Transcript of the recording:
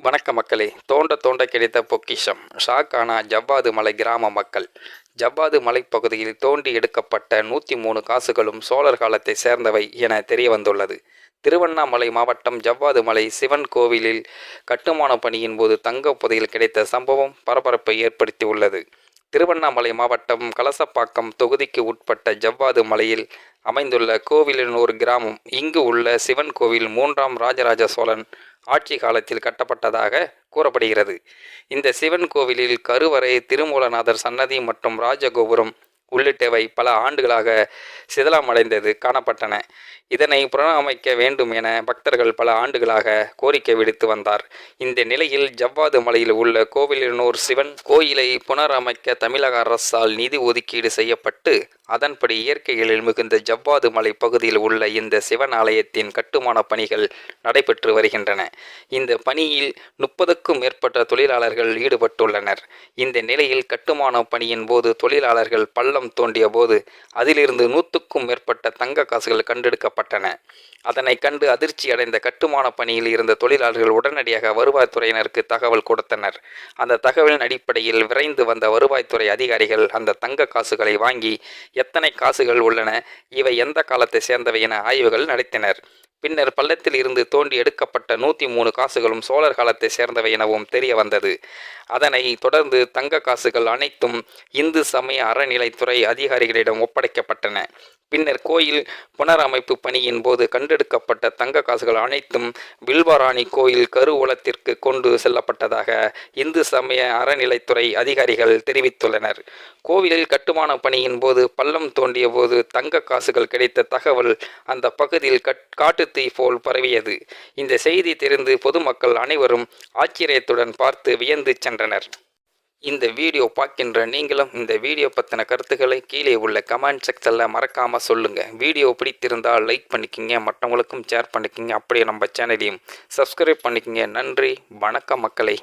வணக்க மக்களே. தோண்ட தோண்ட கிடைத்த பொக்கிஷம். ஷாக் ஆன ஜவ்வாது மலை கிராம மக்கள். ஜவ்வாது மலைப்பகுதியில் தோண்டி எடுக்கப்பட்ட 103 காசுகளும் சோழர் காலத்தை சேர்ந்தவை என தெரிய வந்துள்ளது. திருவண்ணாமலை மாவட்டம் ஜவ்வாது மலை சிவன் கோவிலில் கட்டுமான பணியின் போது தங்க புதையல் கிடைத்த சம்பவம் பரபரப்பை ஏற்படுத்தியுள்ளது. திருவண்ணாமலை மாவட்டம் கலசப்பாக்கம் தொகுதிக்கு உட்பட்ட ஜவ்வாது மலையில் அமைந்துள்ள கோவிலினூர் கிராமம். இங்கு உள்ள சிவன் கோவில் 3ஆம் ராஜராஜ சோழன் ஆட்சி காலத்தில் கட்டப்பட்டதாக கூறப்படுகிறது. இந்த சிவன் கோவிலில் கருவறை, திருமூலநாதர் சன்னதி மற்றும் ராஜகோபுரம் உள்ளிட்டவை பல ஆண்டுகளாக சிதிலமடைந்தது காணப்பட்டன. இதனை புனரமைக்க வேண்டும் என பக்தர்கள் பல ஆண்டுகளாக கோரிக்கை விடுத்து வந்தார். இந்த நிலையில் ஜவ்வாது மலையில் உள்ள கோவிலினூர் சிவன் கோயிலை புனரமைக்க தமிழக அரசால் நிதி ஒதுக்கீடு செய்யப்பட்டு, அதன்படி இயற்கை எழில் மிகுந்த ஜவ்வாது மலை பகுதியில் உள்ள இந்த சிவன் ஆலயத்தின் கட்டுமான பணிகள் நடைபெற்று வருகின்றன. இந்த பணியில் 30க்கும் மேற்பட்ட தொழிலாளர்கள் ஈடுபட்டுள்ளனர். இந்த நிலையில் கட்டுமான பணியின் போது தொழிலாளர்கள் பள்ளம் தோண்டிய போது அதிலிருந்து 100க்கும் மேற்பட்ட தங்க காசுகள் கண்டெடுக்கப்பட்டன. அதனை கண்டு அதிர்ச்சி அடைந்த கட்டுமான பணியில் இருந்த தொழிலாளர்கள் உடனடியாக வருவாய்த்துறையினருக்கு தகவல் கொடுத்தனர். அந்த தகவலின் அடிப்படையில் விரைந்து வந்த வருவாய்த்துறை அதிகாரிகள் அந்த தங்க காசுகளை வாங்கி எத்தனை காசுகள் உள்ளன, இவை எந்த காலத்தை சேர்ந்தவை என ஆய்வுகள் நடத்தினர். பின்னர் பள்ளத்தில் இருந்து தோண்டி எடுக்கப்பட்ட 103 காசுகளும் சோழர் காலத்தை சேர்ந்தவை எனவும் தெரிய வந்தது. அதனை தொடர்ந்து தங்க காசுகள் அனைத்தும் இந்து சமய அறநிலைத்துறை அதிகாரிகளிடம் ஒப்படைக்கப்பட்டன. பின்னர் கோயில் புனரமைப்பு பணியின் போது கண்டெடுக்கப்பட்ட தங்க காசுகள் அனைத்தும் வில்வராணி கோயில் கருவூலத்திற்கு கொண்டு செல்லப்பட்டதாக இந்து சமய அறநிலைத்துறை அதிகாரிகள் தெரிவித்துள்ளனர். கோவிலில் கட்டுமான பணியின் போது பள்ளம் தோண்டிய போது தங்க காசுகள் கிடைத்த தகவல் அந்த பகுதியில் காட்டுத்தீ போல் பரவியது. இந்த செய்தி தெரிந்து பொதுமக்கள் அனைவரும் ஆச்சரியத்துடன் பார்த்து வியந்து சென்றனர். இந்த வீடியோ பார்க்கின்ற நீங்களும் இந்த வீடியோ பற்றின கருத்துக்களை கீழே உள்ள கமெண்ட் செக்ஷனில் மறக்காமல் சொல்லுங்கள். வீடியோ பிடித்திருந்தால் லைக் பண்ணிக்கிங்க, மற்றவங்களுக்கும் ஷேர் பண்ணிக்கிங்க, அப்படியே நம்ம சேனலையும் சப்ஸ்கிரைப் பண்ணிக்கிங்க. நன்றி, வணக்கம் மக்களே.